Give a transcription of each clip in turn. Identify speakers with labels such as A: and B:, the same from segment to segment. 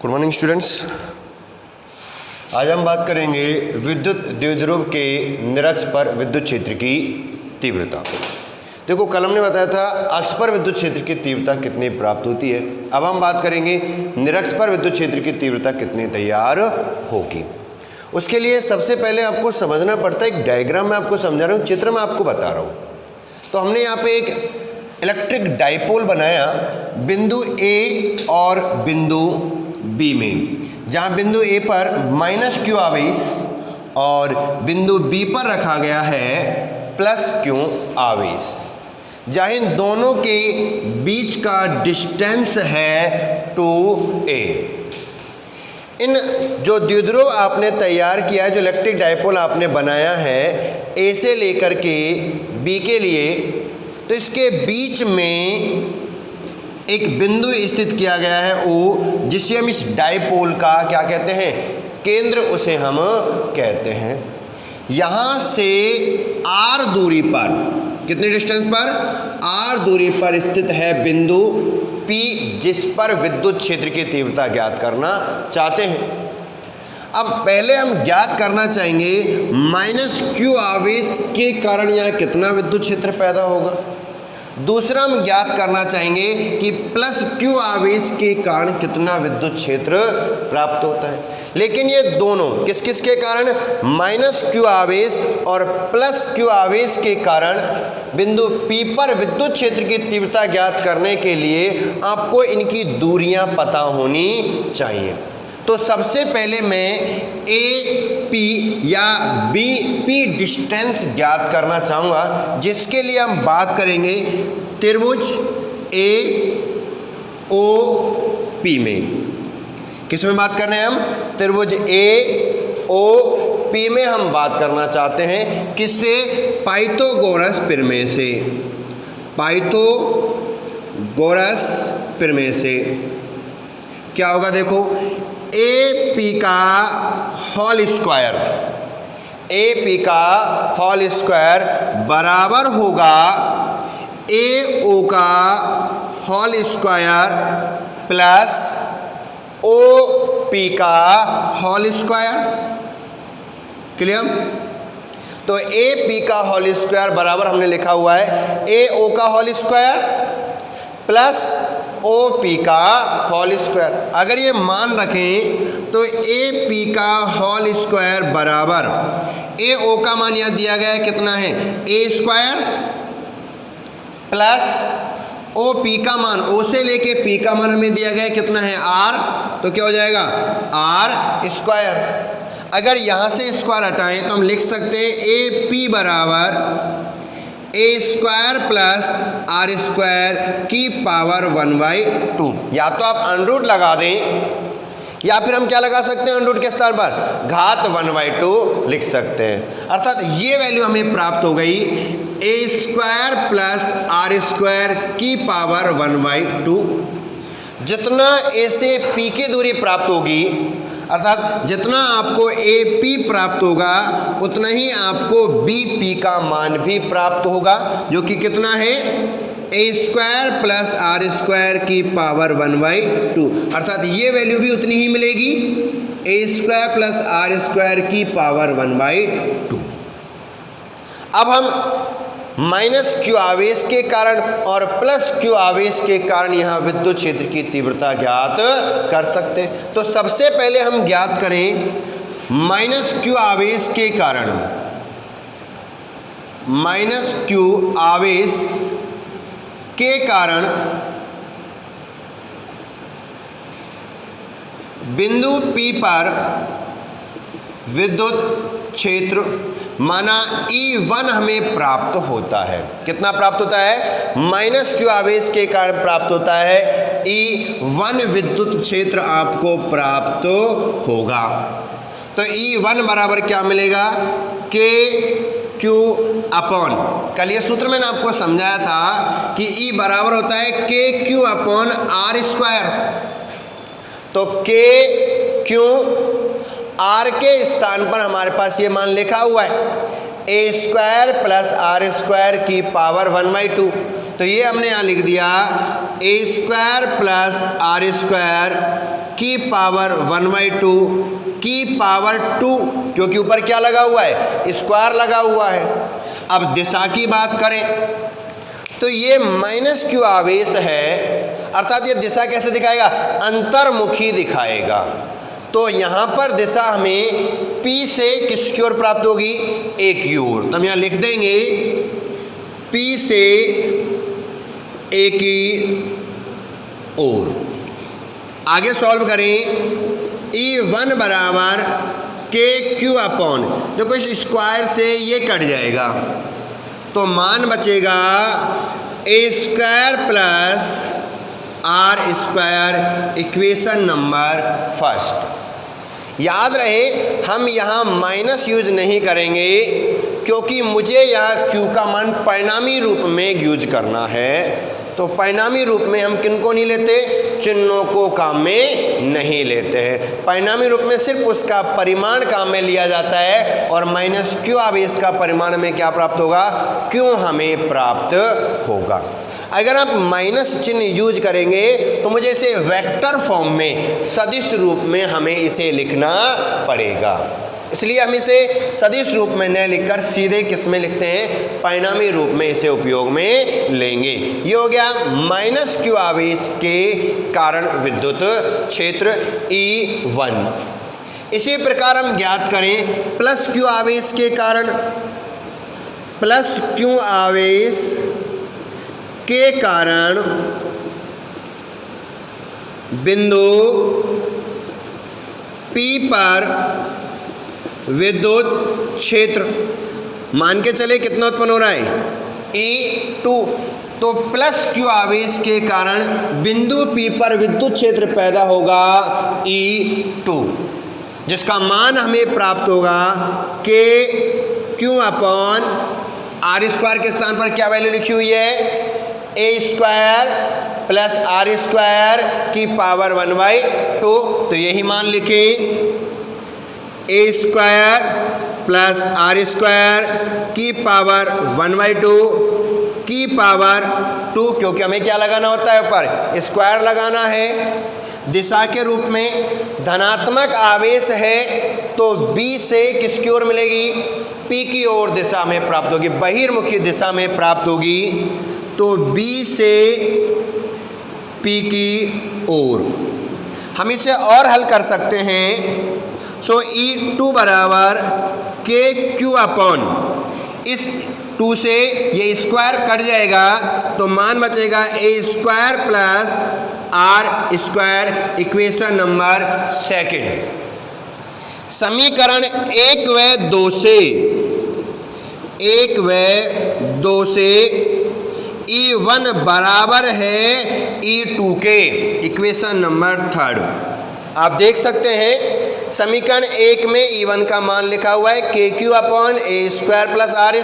A: Good morning students. आज हम बात करेंगे विद्युत द्विध्रुव के निरक्ष पर विद्युत क्षेत्र की तीव्रता। देखो कलम ने बताया था अक्ष पर विद्युत क्षेत्र की तीव्रता कितनी प्राप्त होती है। अब हम बात करेंगे निरक्ष पर विद्युत क्षेत्र की तीव्रता कितनी तैयार होगी। उसके लिए सबसे पहले आपको समझना पड़ता है, एक डायग्राम में आपको समझा रहा हूँ, चित्र में आपको बता रहा हूँ। तो हमने यहाँ पे एक इलेक्ट्रिक डाइपोल बनाया बिंदु ए और बिंदु बी में, जहाँ बिंदु ए पर -q आवेश और बिंदु बी पर रखा गया है +q आवेश, जहाँ इन दोनों के बीच का डिस्टेंस है 2a। इन जो द्विध्रुव आपने तैयार किया है, जो इलेक्ट्रिक डाइपोल आपने बनाया है ए से लेकर के बी के लिए, तो इसके बीच में एक बिंदु स्थित किया गया है O, जिसे हम इस डाइपोल का क्या कहते हैं, केंद्र उसे हम कहते हैं। यहाँ से r दूरी पर, कितने डिस्टेंस पर, r दूरी पर स्थित है बिंदु P, जिस पर विद्युत क्षेत्र की तीव्रता ज्ञात करना चाहते हैं। अब पहले हम ज्ञात करना चाहेंगे -q आवेश के कारण यहाँ कितना विद्युत क्षेत्र पैदा होगा। दूसरा हम ज्ञात करना चाहेंगे कि +q आवेश के कारण कितना विद्युत क्षेत्र प्राप्त होता है। लेकिन ये दोनों किस किस के कारण, -q आवेश और +q आवेश के कारण बिंदु P पर विद्युत क्षेत्र की तीव्रता ज्ञात करने के लिए आपको इनकी दूरियां पता होनी चाहिए। तो सबसे पहले मैं AP या BP डिस्टेंस ज्ञात करना चाहूँगा, जिसके लिए हम बात करेंगे त्रिभुज AOP में। किस में बात कर रहे हैं हम, त्रिभुज AOP में हम बात करना चाहते हैं। किससे, पाइथागोरस प्रमेय से, पाइथागोरस प्रमेय से। क्या होगा देखो, AP का होल स्क्वायर, AP का होल स्क्वायर बराबर होगा AO का होल स्क्वायर प्लस OP का होल स्क्वायर। क्लियर। तो AP का होल स्क्वायर बराबर हमने लिखा हुआ है AO का होल स्क्वायर प्लस OP का होल स्क्वायर। अगर ये मान रखें तो AP का होल स्क्वायर बराबर AO का मान यहाँ दिया गया है कितना है, A² प्लस OP का मान, O से लेके P का मान हमें दिया गया है कितना है, R। तो क्या हो जाएगा, R²। अगर यहाँ से स्क्वायर हटाएं तो हम लिख सकते हैं AP बराबर A² प्लस R² की पावर 1/2। या तो आप अंडरूट लगा दें, या फिर हम क्या लगा सकते हैं, अंडरूट के स्थान पर घात 1/2 लिख सकते हैं। अर्थात ये वैल्यू हमें प्राप्त हो गई A² प्लस R² की पावर 1/2। जितना A से P की दूरी प्राप्त होगी, अर्थात जितना आपको AP प्राप्त होगा उतना ही आपको BP का मान भी प्राप्त होगा, जो कि कितना है, A² प्लस R² की पावर 1/2। अर्थात ये वैल्यू भी उतनी ही मिलेगी, A² प्लस R² की पावर 1/2। अब हम -q आवेश के कारण और +q आवेश के कारण यहाँ विद्युत क्षेत्र की तीव्रता ज्ञात कर सकते हैं। तो सबसे पहले हम ज्ञात करें -q आवेश के कारण, -q आवेश के कारण बिंदु P पर विद्युत क्षेत्र माना E1 हमें प्राप्त होता है। कितना प्राप्त होता है, -q आवेश के कारण प्राप्त होता है E1 विद्युत क्षेत्र आपको प्राप्त होगा। तो E1 बराबर क्या मिलेगा, KQ अपॉन, कल ये सूत्र मैंने आपको समझाया था कि E बराबर होता है KQ अपॉन R²। तो KQ R के स्थान पर हमारे पास ये मान लिखा हुआ है A² प्लस R² की पावर 1/2। तो ये हमने यहाँ लिख दिया A² प्लस R² की पावर 1/2 की पावर 2, क्योंकि ऊपर क्या लगा हुआ है, स्क्वायर लगा हुआ है। अब दिशा की बात करें तो ये माइनस क्यू आवेश है, अर्थात ये दिशा कैसे दिखाएगा, अंतर्मुखी दिखाएगा। तो यहाँ पर दिशा हमें P से किसकी ओर प्राप्त होगी, A की ओर। तो हम यहाँ लिख देंगे P से A की ओर। आगे सॉल्व करें, E1 बराबर KQ अपॉन, देखो इस स्क्वायर से ये कट जाएगा तो मान बचेगा A² plus R², equation number first. याद रहे हम यहाँ माइनस यूज नहीं करेंगे क्योंकि मुझे यहाँ Q का मान परिणामी रूप में यूज करना है। तो परिणामी रूप में हम किनको नहीं लेते, चिन्हों को काम में नहीं लेते हैं। परिणामी रूप में सिर्फ उसका परिमाण काम में लिया जाता है और माइनस क्यू आवेश का परिमाण में क्या प्राप्त होगा, क्यों हमें प्राप्त होगा। अगर आप माइनस चिन्ह यूज करेंगे तो मुझे इसे वेक्टर फॉर्म में सदिश रूप में हमें इसे लिखना पड़ेगा, इसलिए हम इसे सदिश रूप में न लिखकर सीधे किस में लिखते हैं, परिणामी रूप में इसे उपयोग में लेंगे। ये हो गया माइनस क्यू आवेश के कारण विद्युत क्षेत्र E1। इसी प्रकार हम ज्ञात करें प्लस क्यू आवेश के कारण, प्लस क्यू आवेश के कारण बिंदु P पर विद्युत क्षेत्र मान के चले कितना उत्पन्न हो रहा है, E2। तो प्लस क्यू आवेश के कारण बिंदु P पर विद्युत क्षेत्र पैदा होगा E2, जिसका मान हमें प्राप्त होगा KQ अपॉन R² के स्थान पर क्या वैल्यू लिखी हुई है, A² प्लस R² की पावर 1/2। तो यही मान लिखे A² प्लस R² की पावर 1/2 की पावर 2, क्योंकि हमें क्या लगाना होता है, ऊपर स्क्वायर लगाना है। दिशा के रूप में धनात्मक आवेश है तो B से किसकी ओर मिलेगी, P की ओर दिशा में प्राप्त होगी, बहिर्मुखी दिशा में प्राप्त होगी। तो B से P की ओर हम इसे और हल कर सकते हैं। सो E2 बराबर KQ अपॉन, इस 2 से ये स्क्वायर कट जाएगा तो मान बचेगा A² plus R², equation number second. समीकरण 1 व 2 से E1 बराबर है E2 के, इक्वेशन नंबर थर्ड। आप देख सकते हैं समीकरण 1 में E1 का मान लिखा हुआ है KQ upon A² plus R²,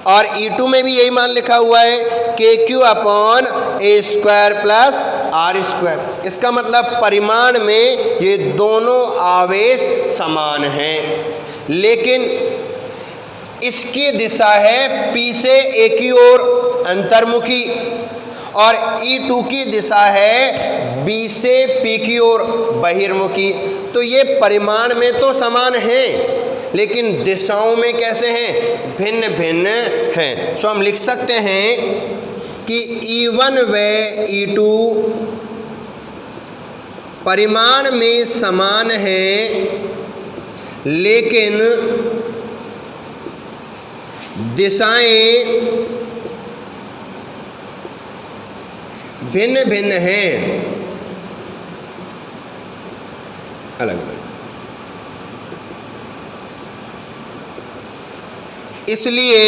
A: और E2 में भी यही मान लिखा हुआ है KQ upon A² plus R²। इसका मतलब परिमाण में ये दोनों आवेश समान हैं, लेकिन इसकी दिशा है P से A की ओर अंतर्मुखी और E2 की दिशा है B से P की ओर बहिर्मुखी। तो ये परिमाण में तो समान हैं लेकिन दिशाओं में कैसे हैं, भिन्न भिन्न हैं। सो हम लिख सकते हैं कि E1 व E2 परिमाण में समान हैं लेकिन दिशाएं भिन्न भिन्न हैं, अलग अलग। इसलिए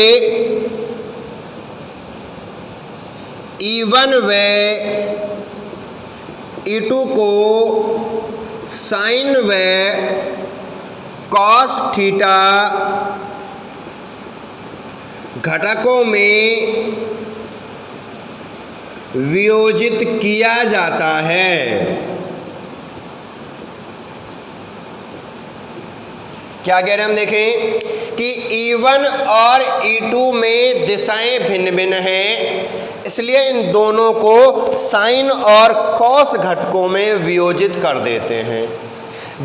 A: E1 व E2 को साइन व कॉस थीटा घटकों में वियोजित किया जाता है। क्या कह रहे हैं हम देखें कि E1 और E2 में दिशाएं भिन्न भिन्न हैं, इसलिए इन दोनों को साइन और कॉस घटकों में वियोजित कर देते हैं।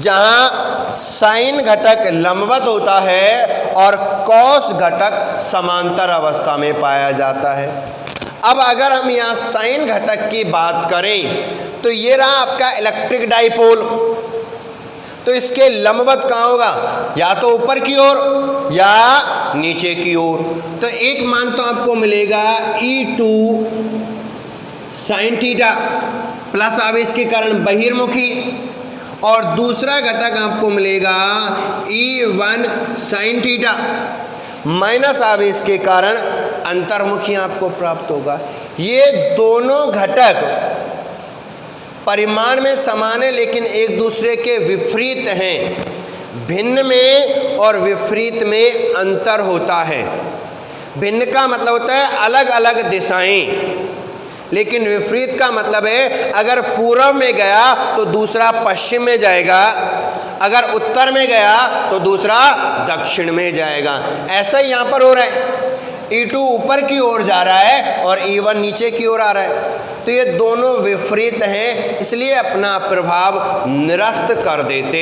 A: जहां साइन घटक लंबवत होता है और कॉस घटक समांतर अवस्था में पाया जाता है। अब अगर हम यहाँ साइन घटक की बात करें तो ये रहा आपका इलेक्ट्रिक डाइपोल। तो इसके लंबवत कहाँ होगा, या तो ऊपर की ओर या नीचे की ओर। तो एक मान तो आपको मिलेगा E2 sin थीटा प्लस आवेश के कारण बहिर्मुखी, और दूसरा घटक आपको मिलेगा E1 sin थीटा माइनस आवेश के कारण अंतर्मुखी आपको प्राप्त होगा। ये दोनों घटक परिमाण में समान है लेकिन एक दूसरे के विपरीत हैं। भिन्न में और विपरीत में अंतर होता है। भिन्न का मतलब होता है अलग अलग दिशाएं, लेकिन विपरीत का मतलब है अगर पूर्व में गया तो दूसरा पश्चिम में जाएगा, अगर उत्तर में गया तो दूसरा दक्षिण में जाएगा। ऐसा ही यहाँ पर हो रहा है। E2 ऊपर की ओर जा रहा है और E1 नीचे की ओर आ रहा है। तो ये दोनों विपरीत हैं, इसलिए अपना प्रभाव निरस्त कर देते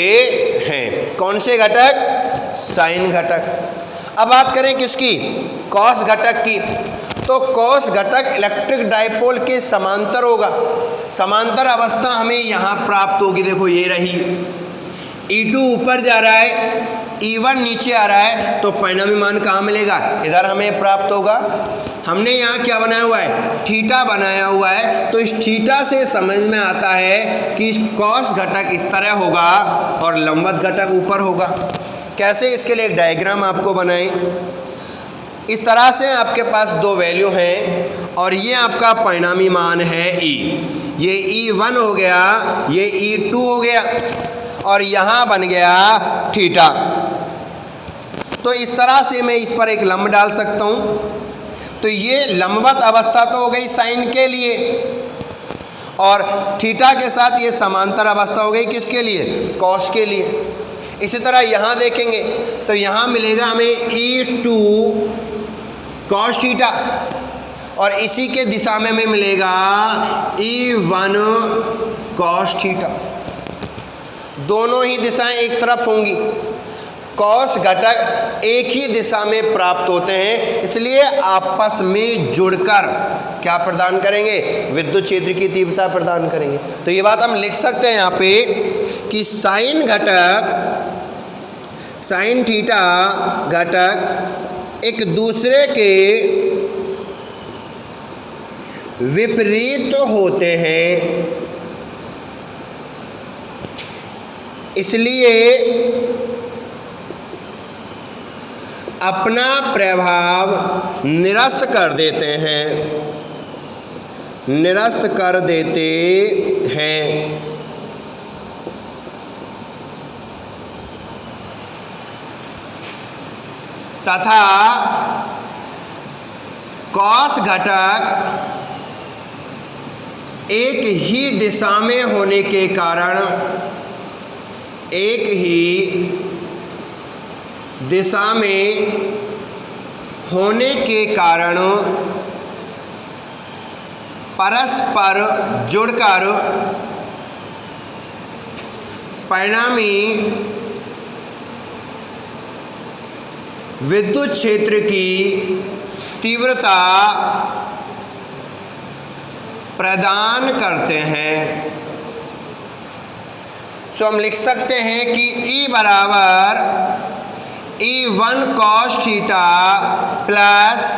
A: हैं। कौन से घटक, साइन घटक। अब बात करें किसकी, कॉस घटक की। तो कॉस घटक इलेक्ट्रिक डाइपोल के समांतर होगा। समांतर अवस्था हमें यहाँ प्राप्त होगी। देखो ये रही, E2 ऊपर जा रहा है, E1 नीचे आ रहा है, तो परिणामी मान कहाँ मिलेगा, इधर हमें प्राप्त होगा। हमने यहाँ क्या बनाया हुआ है, थीटा बनाया हुआ है। तो इस थीटा से समझ में आता है कि कॉस घटक इस तरह होगा और लंबवत घटक ऊपर होगा। कैसे, इसके लिए एक डायग्राम आपको बनाएं। इस तरह से आपके पास दो वैल्यू हैं और ये आपका परिणामी मान है E। ये E1 हो गया, ये E2 हो गया और यहाँ बन गया थीटा। तो इस तरह से मैं इस पर एक लंब डाल सकता हूँ। तो ये लंबवत अवस्था तो हो गई साइन के लिए, और थीटा के साथ ये समांतर अवस्था हो गई किसके लिए, कॉस के लिए। इसी तरह यहाँ देखेंगे तो यहाँ मिलेगा हमें E2 कॉस थीटा, और इसी के दिशा में हमें मिलेगा E1 कॉस थीटा। दोनों ही दिशाएं एक तरफ होंगी। कॉस घटक एक ही दिशा में प्राप्त होते हैं, इसलिए आपस में जुड़कर क्या प्रदान करेंगे, विद्युत क्षेत्र की तीव्रता प्रदान करेंगे। तो ये बात हम लिख सकते हैं यहाँ पे कि साइन घटक, साइन थीटा घटक एक दूसरे के विपरीत होते हैं, इसलिए अपना प्रभाव निरस्त कर देते हैं, निरस्त कर देते हैं। तथा कॉस घटक एक ही दिशा में होने के कारण, एक ही दिशा में होने के कारण परस्पर जुड़कर परिणामी विद्युत क्षेत्र की तीव्रता प्रदान करते हैं। तो हम लिख सकते हैं कि E बराबर E1 cos theta plus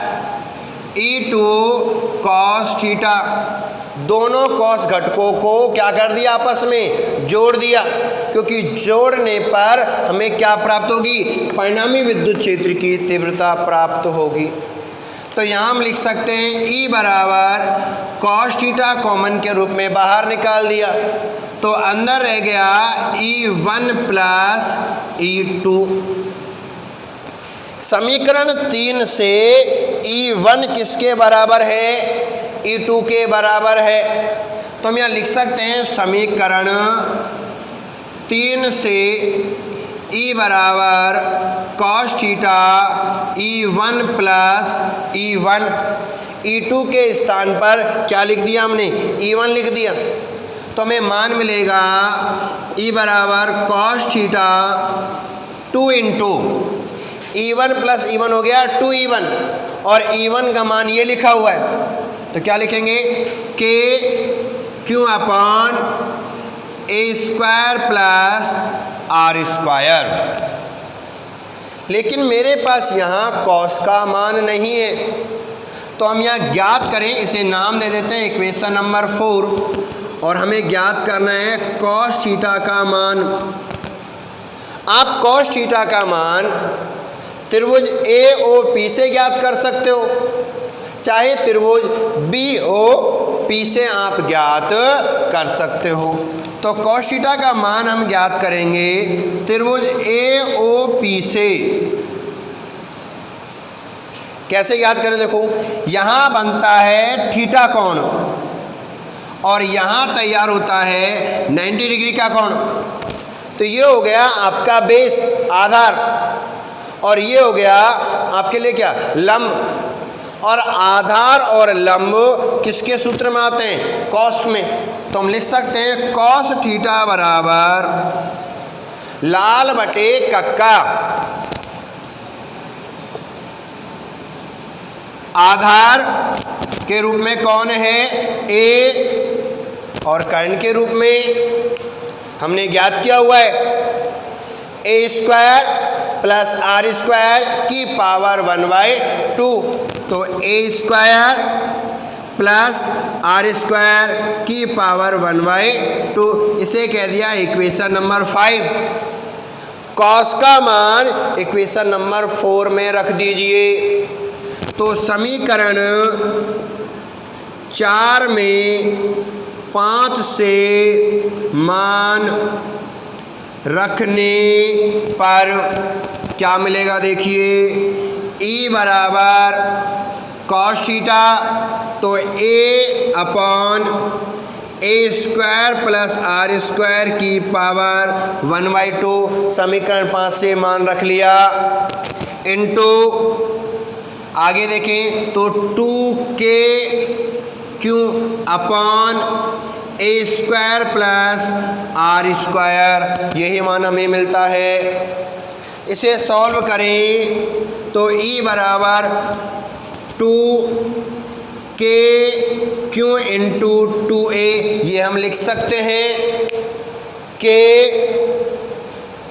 A: E2 cos theta. दोनों कॉस घटकों को क्या कर दिया, आपस में जोड़ दिया, क्योंकि जोड़ने पर हमें क्या प्राप्त होगी, परिणामी विद्युत क्षेत्र की तीव्रता प्राप्त होगी। तो यहाँ हम लिख सकते हैं E बराबर cos थीटा कॉमन के रूप में बाहर निकाल दिया, तो अंदर रह गया E1 प्लस E2। समीकरण 3 से E1 किसके बराबर है, E2 के बराबर है। तो हम यहाँ लिख सकते हैं समीकरण 3 से E बराबर cos theta E1 plus E1। E2 के स्थान पर क्या लिख दिया हमने, E1 लिख दिया। तो हमें मान मिलेगा E बराबर cos theta 2 into E1 plus E1 हो गया 2E1, और E1 का मान ये लिखा हुआ है, तो क्या लिखेंगे K Q upon A square plus R square. लेकिन मेरे पास यहाँ कॉस का मान नहीं है, तो हम यहाँ ज्ञात करें, इसे नाम दे देते हैं इक्वेशन नंबर 4, और हमें ज्ञात करना है कॉस थीटा का मान। आप कॉस थीटा का मान त्रिभुज AOP से ज्ञात कर सकते हो, चाहे त्रिभुज BOP से आप ज्ञात कर सकते हो। तो कॉस थीटा का मान हम ज्ञात करेंगे त्रिभुज AOP से। कैसे ज्ञात करें, देखो यहाँ बनता है थीटा कोण, और यहाँ तैयार होता है 90 डिग्री का कोण। तो ये हो गया आपका बेस, आधार, और ये हो गया आपके लिए क्या, लंब। और आधार और लंब किसके सूत्र में आते हैं, कॉस में। तो हम लिख सकते हैं कॉस थीटा बराबर लाल बटे कक्का आधार के रूप में कौन है, A, और कर्ण के रूप में हमने ज्ञात किया हुआ है A square plus R square की पावर 1/2। तो A square plus R square की पावर 1/2, इसे कह दिया इक्वेशन नंबर 5। कॉस का मान इक्वेशन नंबर 4 में रख दीजिए। तो समीकरण 4 में 5 से मान रखने पर क्या मिलेगा, देखिए E बराबर कॉस थीटा, तो A upon A square plus R square की पावर 1/2, समीकरण 5 से मान रख लिया, इनटू आगे देखें तो 2KQ upon A square plus R square, यही मान हमें मिलता है। इसे सॉल्व करें तो E बराबर 2KQ इंटू 2A, ये हम लिख सकते हैं K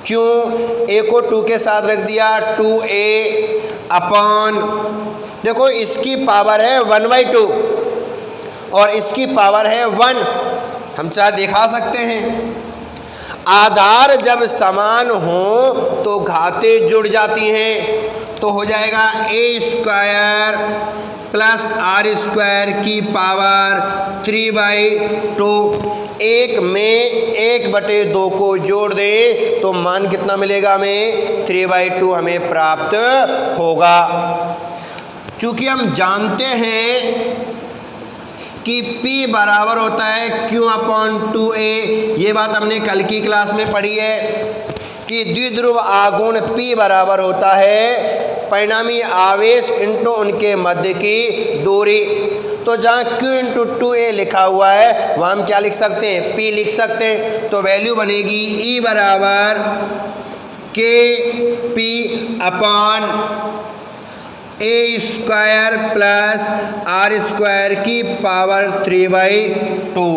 A: Q, A को 2 के साथ रख दिया 2A अपॉन, देखो इसकी पावर है 1/2 और इसकी पावर है 1, हम चाहे दिखा सकते हैं। आधार जब समान हो तो घातें जुड़ जाती हैं, तो हो जाएगा A square plus R square की पावर 3/2। 1 में 1/2 को जोड़ दें तो मान कितना मिलेगा हमें, 3/2 हमें प्राप्त होगा। चूंकि हम जानते हैं कि P बराबर होता है Q अपॉन 2A, ये बात हमने कल की क्लास में पढ़ी है कि द्विध्रुव आघूर्ण P बराबर होता है परिणामी आवेश इंटू उनके मध्य की दूरी। तो जहाँ Q इंटू 2A लिखा हुआ है वहाँ हम क्या लिख सकते हैं, P लिख सकते हैं। तो वैल्यू बनेगी E बराबर KP upon A square plus R square की पावर 3/2।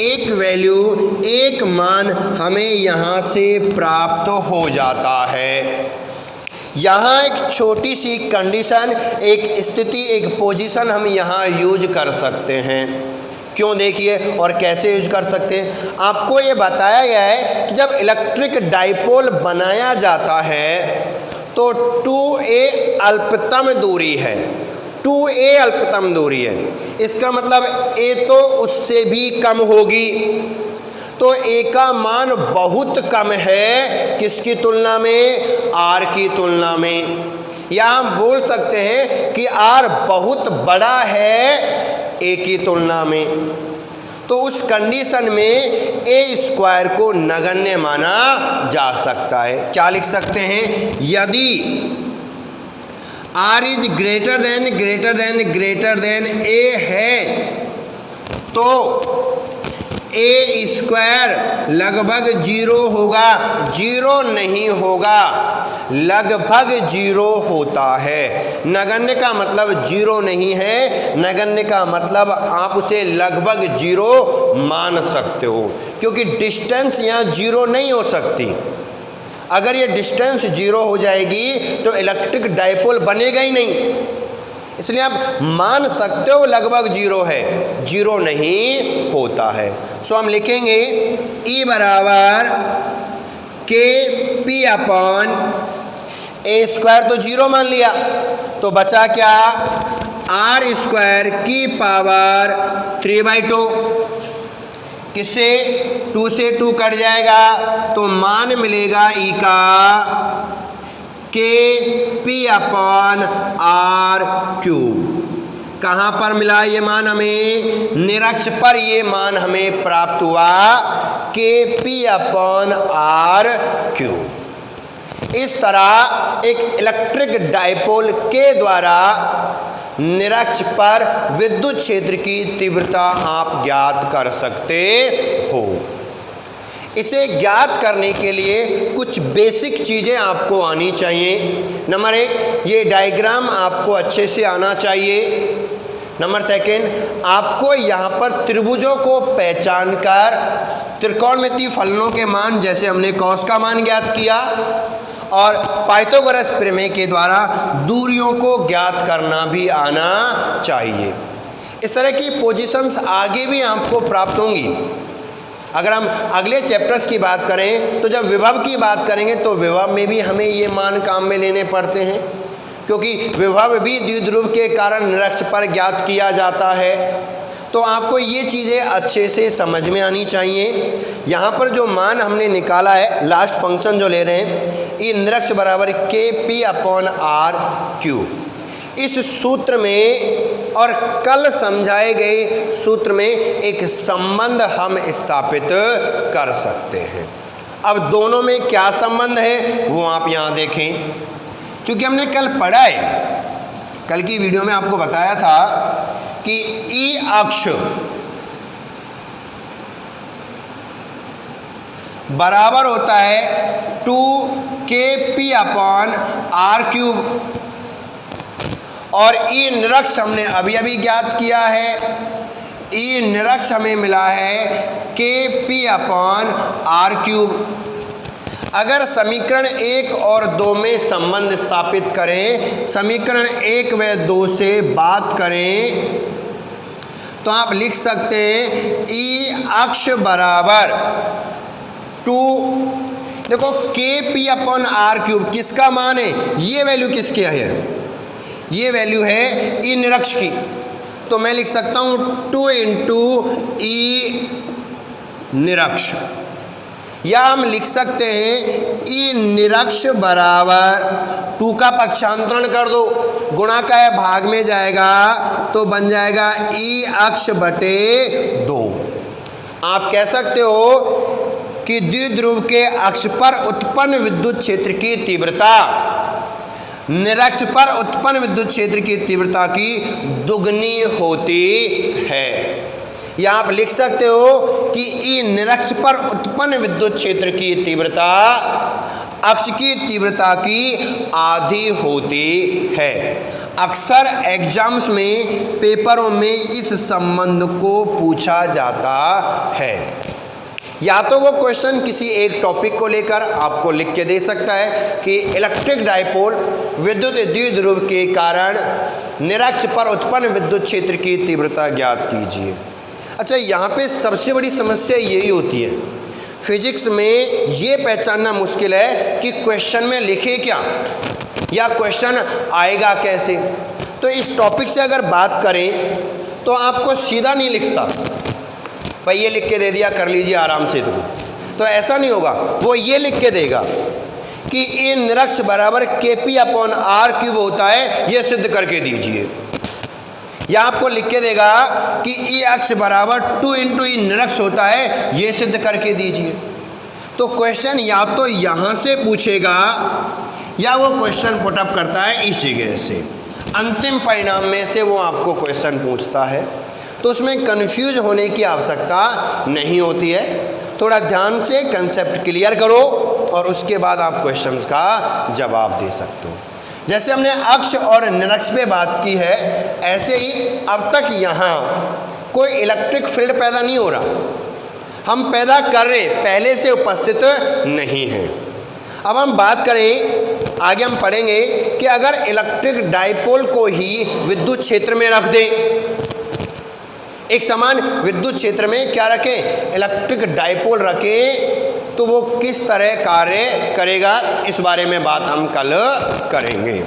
A: एक वैल्यू, एक मान हमें यहाँ से प्राप्त हो जाता है। यहाँ एक छोटी सी कंडीशन, एक स्थिति, एक पोजीशन हम यहाँ यूज कर सकते हैं। क्यों, देखिए और कैसे यूज कर सकते हैं। आपको ये बताया गया है कि जब इलेक्ट्रिक डाइपोल बनाया जाता है तो 2A अल्पतम दूरी है, 2A अल्पतम दूरी है, इसका मतलब A तो उससे भी कम होगी। तो A का मान बहुत कम है किसकी तुलना में, R की तुलना में। या हम बोल सकते हैं कि R बहुत बड़ा है A की तुलना में। तो उस कंडीशन में A स्क्वायर को नगण्य माना जा सकता है। क्या लिख सकते हैं, यदि आर इज ग्रेटर देन ए है तो ए स्क्वायर लगभग 0 होगा। 0 नहीं होगा, लगभग 0 होता है। नगण्य का मतलब 0 नहीं है, नगण्य का मतलब आप उसे लगभग 0 मान सकते हो, क्योंकि डिस्टेंस यहाँ 0 नहीं हो सकती। अगर ये डिस्टेंस 0 हो जाएगी तो इलेक्ट्रिक डाइपोल बनेगा ही नहीं, इसलिए आप मान सकते हो लगभग 0 है, 0 नहीं होता है। सो हम लिखेंगे E बराबर के पी अपॉन ए स्क्वायर, तो 0 मान लिया, तो बचा क्या, आर स्क्वायर की पावर 3/2। किससे, 2 से 2 कट जाएगा तो मान मिलेगा ई का के पी अपॉन आर क्यूब। कहाँ पर मिला ये मान हमें, निरक्ष पर ये मान हमें प्राप्त हुआ के पी अपॉन आर क्यूब। इस तरह एक इलेक्ट्रिक डाइपोल के द्वारा निरक्ष पर विद्युत क्षेत्र की तीव्रता आप ज्ञात कर सकते हो। इसे ज्ञात करने के लिए कुछ बेसिक चीज़ें आपको आनी चाहिए। नंबर 1, ये डायग्राम आपको अच्छे से आना चाहिए। नंबर 2, आपको यहाँ पर त्रिभुजों को पहचान कर त्रिकोणमितीय फलनों के मान, जैसे हमने कॉस का मान ज्ञात किया और पाइथागोरस प्रमेय के द्वारा दूरियों को ज्ञात करना भी आना चाहिए। इस तरह की पोजीशंस आगे भी आपको प्राप्त होंगी। अगर हम अगले चैप्टर्स की बात करें तो जब विभव की बात करेंगे तो विभव में भी हमें ये मान काम में लेने पड़ते हैं, क्योंकि विभव भी द्विध्रुव के कारण निरक्ष पर ज्ञात किया जाता है। तो आपको ये चीज़ें अच्छे से समझ में आनी चाहिए। यहाँ पर जो मान हमने निकाला है, लास्ट फंक्शन जो ले रहे हैं, ई निरक्ष बराबर के पी अपॉन आर क्यूब, इस सूत्र में और कल समझाए गए सूत्र में एक संबंध हम स्थापित कर सकते हैं। अब दोनों में क्या संबंध है वो आप यहाँ देखें, क्योंकि हमने कल पढ़ा है, कल की वीडियो में आपको बताया था कि ई अक्ष बराबर होता है 2kp अपॉन आर क्यूब, और ई निरक्ष हमने अभी अभी ज्ञात किया है। ई निरक्ष हमें मिला है kp अपॉन आर क्यूब। अगर समीकरण 1 और 2 में संबंध स्थापित करें, समीकरण 1 व 2 से बात करें, तो आप लिख सकते हैं ई अक्ष बराबर 2, देखो kp अपॉन आर क्यूब किसका मान है, ये वैल्यू किसकी है, ये वैल्यू है ई निरक्ष की। तो मैं लिख सकता हूँ 2 इंटू ई निरक्ष, या हम लिख सकते हैं ई निरक्ष बराबर 2 का पक्षांतरण कर दो, गुणा का है भाग में जाएगा तो बन जाएगा ई अक्ष बटे 2। आप कह सकते हो कि द्विध्रुव के अक्ष पर उत्पन्न विद्युत क्षेत्र की तीव्रता निरक्ष पर उत्पन्न विद्युत क्षेत्र की तीव्रता की दुगनी होती है। या आप लिख सकते हो कि ई निरक्ष पर उत्पन्न विद्युत क्षेत्र की तीव्रता अक्ष की तीव्रता की आधी होती है। अक्सर एग्जाम्स में, पेपरों में इस संबंध को पूछा जाता है। या तो वो क्वेश्चन किसी एक टॉपिक को लेकर आपको लिख के दे सकता है कि इलेक्ट्रिक डाइपोल विद्युत द्विध्रुव के कारण निरक्ष पर उत्पन्न विद्युत क्षेत्र की तीव्रता ज्ञात कीजिए। अच्छा, यहाँ पे सबसे बड़ी समस्या यही होती है, फिजिक्स में ये पहचानना मुश्किल है कि क्वेश्चन में लिखे क्या या क्वेश्चन आएगा कैसे। तो इस टॉपिक से अगर बात करें तो आपको सीधा नहीं लिखता, भाई ये लिख के दे दिया कर लीजिए आराम से, तो ऐसा नहीं होगा। वो ये लिख के देगा कि ई निरक्ष बराबर kp अपॉन आर क्यूब होता है, ये सिद्ध करके दीजिए। या आपको लिख के देगा कि ई अक्ष बराबर 2 इंटू ई निरक्ष होता है, ये सिद्ध करके दीजिए। तो क्वेश्चन या तो यहाँ से पूछेगा या वो क्वेश्चन पुटअप करता है इस जगह से, अंतिम परिणाम में से वो आपको क्वेश्चन पूछता है, तो उसमें कंफ्यूज होने की आवश्यकता नहीं होती है। थोड़ा ध्यान से कंसेप्ट क्लियर करो और उसके बाद आप क्वेश्चंस का जवाब दे सकते हो। जैसे हमने अक्ष और निरक्ष पे बात की है, ऐसे ही अब तक यहाँ कोई इलेक्ट्रिक फील्ड पैदा नहीं हो रहा, हम पैदा कर रहे, पहले से उपस्थित नहीं है। अब हम बात करें, आगे हम पढ़ेंगे कि अगर इलेक्ट्रिक डाइपोल को ही विद्युत क्षेत्र में रख दें, एक समान विद्युत क्षेत्र में क्या रखें, इलेक्ट्रिक डाइपोल रखें, तो वो किस तरह कार्य करेगा, इस बारे में बात हम कल करेंगे।